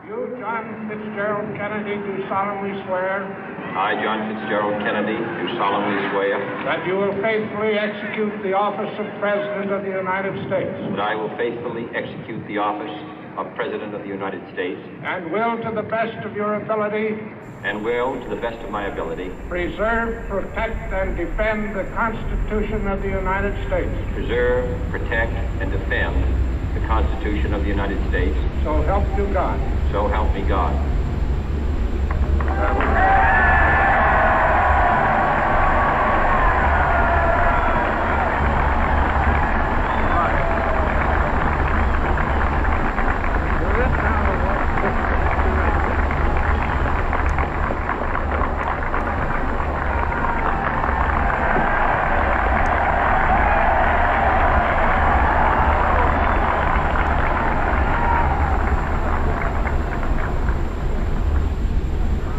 You, John Fitzgerald Kennedy, do solemnly swear I, John Fitzgerald Kennedy, do solemnly swear that you will faithfully execute the office of President of the United States that I will faithfully execute the office of President of the United States and will, to the best of your ability, and will, to the best of my ability, preserve, protect, and defend the Constitution of the United States. preserve, protect, and defend the Constitution of the United States. So help you God. So help me God.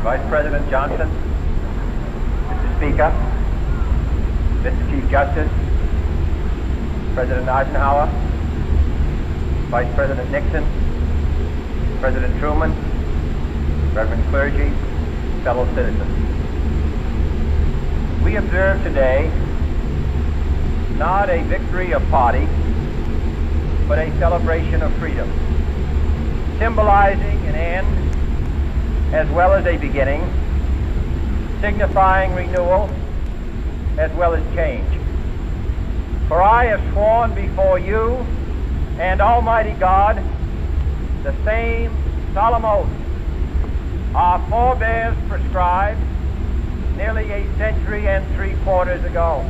Vice President Johnson, Mr. Speaker, Mr. Chief Justice, President Eisenhower, Vice President Nixon, President Truman, Reverend clergy, fellow citizens. We observe today not a victory of party, but a celebration of freedom, symbolizing an end as well as a beginning, signifying renewal as well as change. For I have sworn before you and Almighty God the same solemn oath our forebears prescribed nearly a century and 3/4 ago.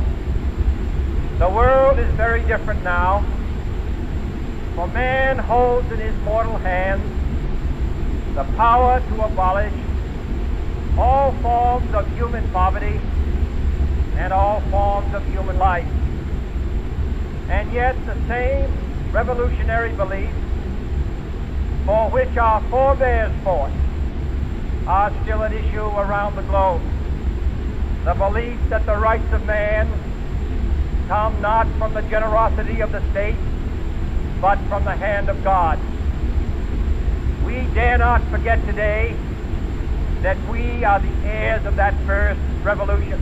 The world is very different now, for man holds in his mortal hands the power to abolish all forms of human poverty and all forms of human life. And yet the same revolutionary beliefs for which our forebears fought are still at issue around the globe. The belief that the rights of man come not from the generosity of the state, but from the hand of God. We dare not forget today that we are the heirs of that first revolution.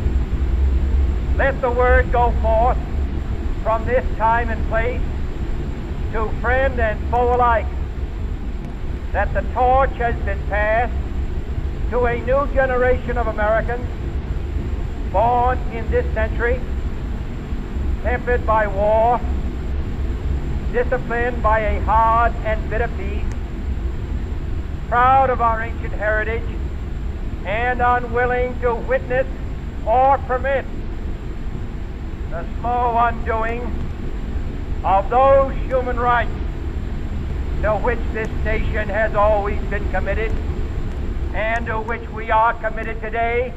Let the word go forth from this time and place to friend and foe alike that the torch has been passed to a new generation of Americans born in this century, tempered by war, disciplined by a hard and bitter peace, proud of our ancient heritage, and unwilling to witness or permit the slow undoing of those human rights to which this nation has always been committed and to which we are committed today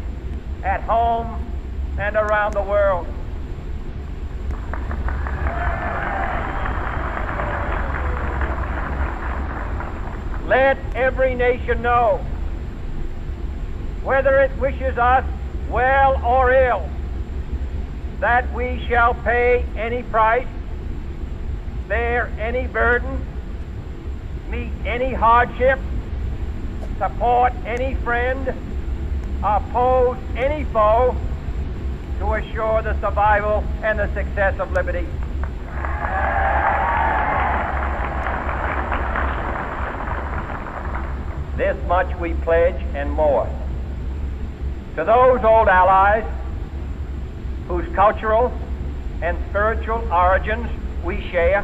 at home and around the world. Let every nation know, whether it wishes us well or ill, that we shall pay any price, bear any burden, meet any hardship, support any friend, oppose any foe, to assure the survival and the success of liberty. This much we pledge and more. To those old allies whose cultural and spiritual origins we share,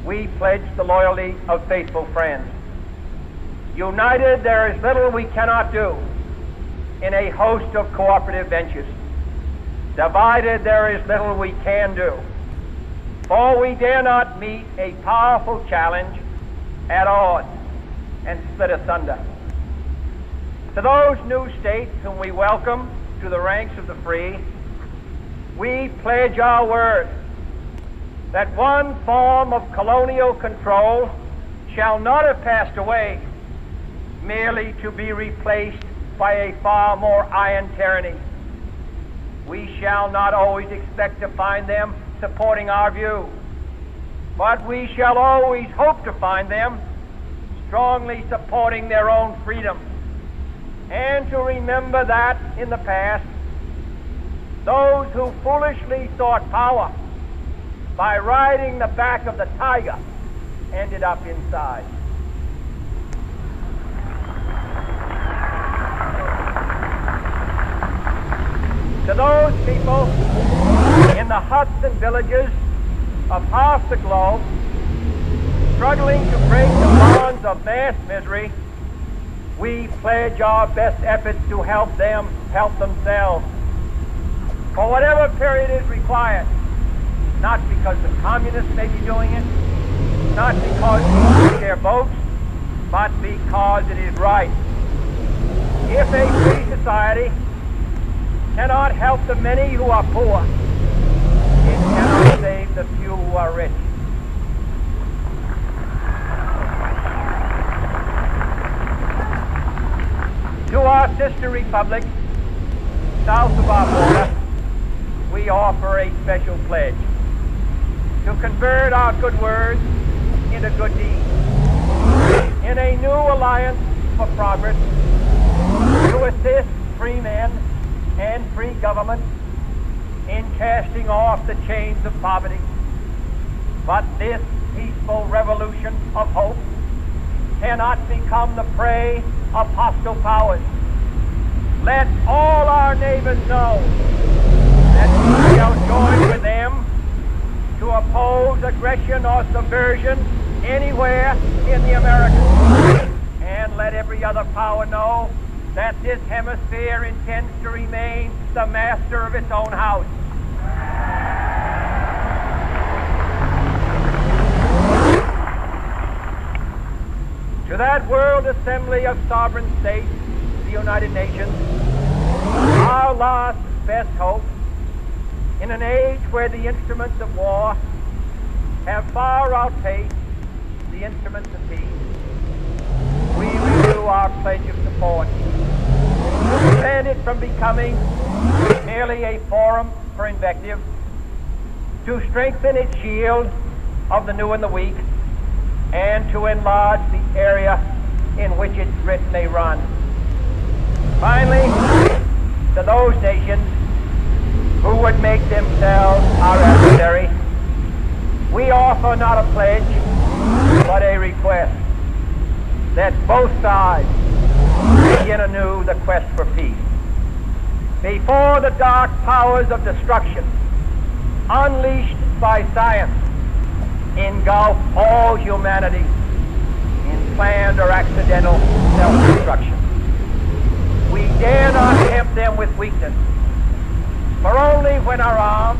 we pledge the loyalty of faithful friends. United, there is little we cannot do in a host of cooperative ventures. Divided, there is little we can do, for we dare not meet a powerful challenge at odds and split asunder. To those new states whom we welcome to the ranks of the free, we pledge our word that one form of colonial control shall not have passed away merely to be replaced by a far more iron tyranny. We shall not always expect to find them supporting our view, but we shall always hope to find them strongly supporting their own freedom, and to remember that in the past, those who foolishly sought power by riding the back of the tiger ended up inside. To those people in the huts and villages of half the globe struggling to break the bonds of mass misery, we pledge our best efforts to help them help themselves for whatever period is required, not because the communists may be doing it, not because we need their votes, but because it is right. If a free society cannot help the many who are poor, it cannot save the few who are rich. To our sister republics south of our border, we offer a special pledge to convert our good words into good deeds in a new alliance for progress, to assist free men and free government in casting off the chains of poverty. But this peaceful revolution of hope cannot become the prey of hostile powers. Let all our neighbors know that we shall join with them to oppose aggression or subversion anywhere in the Americas. And let every other power know that this hemisphere intends to remain the master of its own house. To that World Assembly of Sovereign States, the United Nations, our last best hope, in an age where the instruments of war have far outpaced the instruments of peace, we renew our pledge of support to prevent it from becoming merely a forum for invective, to strengthen its shield of the new and the weak, and to enlarge the area in which its grit may run. Finally, to those nations who would make themselves our adversary, we offer not a pledge, but a request that both sides begin anew the quest for peace. Before the dark powers of destruction, unleashed by science, engulf all humanity in planned or accidental self-destruction. We dare not tempt them with weakness, for only when our arms